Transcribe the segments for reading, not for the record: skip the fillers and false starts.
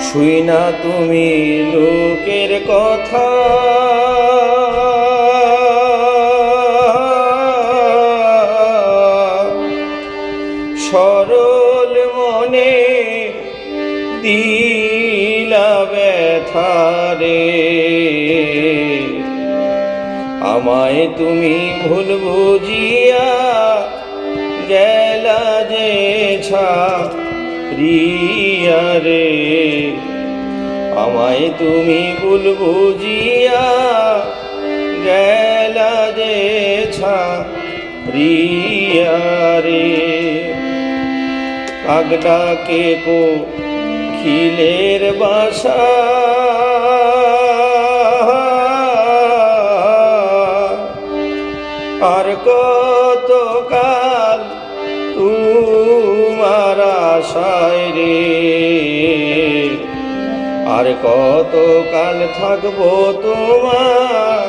শুই না তুমি লোকের কথা, সরল মনে দিলা ব্যথা রে। আমায় তুমি ভুল বুঝিয়া গেলা যে ছাড়িয়া রে। আমায় তুমি ভুল বুঝিয়া গেলা যে ছাড়িয়া রে। কাক ডাকে কোকিলের বাসা, আর কতকাল তোমার আশায় রে। আর কতকাল থাকবো তোমার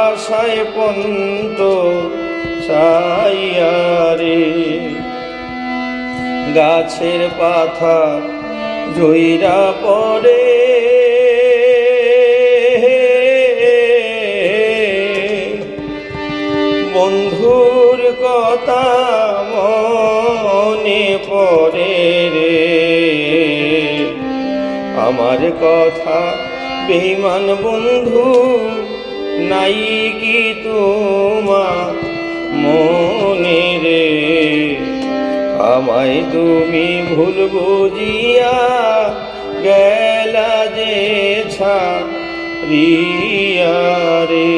আশায় পন্ত চাইয়া রে। গাছের পাতা ঝইরা পড়ে, বন্ধুর কথা মনে পড়ে রে। আমার কথা বেঈমান বন্ধু নাই কি তোমার মনে রে। আমায় তুমি ভুল বুঝিয়া গেলা যে ছাড়িয়া রে।